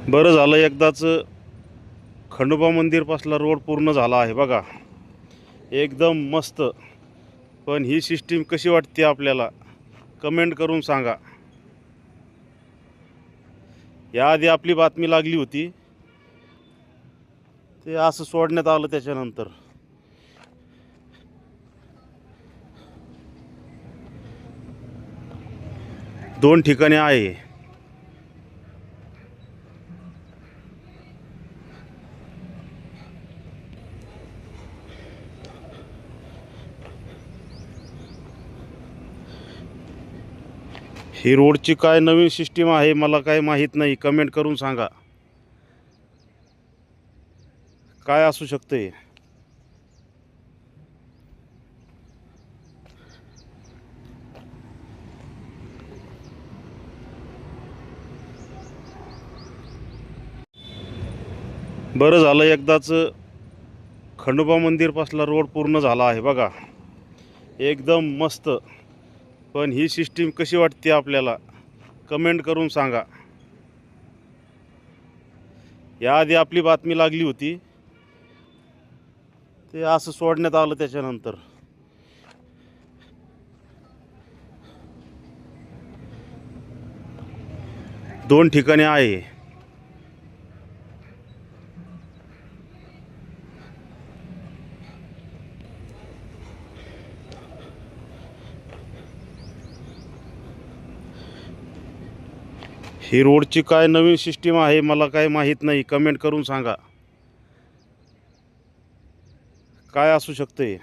बरं झालं एकदाच खंडोबा मंदिरपासला रोड पूर्ण झाला आहे बघा, एकदम मस्त. पण ही सिस्टीम कशी वाटते आपल्याला कमेंट करून सांगा. याआधी आपली बातमी लागली होती, ते असं सोडण्यात आलं. त्याच्यानंतर दोन ठिकाणी आहे. ही रोडची काय नवीन सिस्टीम आहे मला काय माहीत नाही. कमेंट करून सांगा काय असू शकते. बरं झालं एकदाच खंडोबा मंदिरपासला रोड पूर्ण झाला आहे बघा, एकदम मस्त. पण ही सिस्टीम कशी वाटते आपल्याला कमेंट करून सांगा. याआधी आपली बातमी लागली होती, ते असं सोडण्यात आलं. त्याच्यानंतर दोन ठिकाणी आहे. ही रोडची काय नवीन सिस्टीम आहे मला काय माहीत नाही. कमेंट करून सांगा काय असू शकते.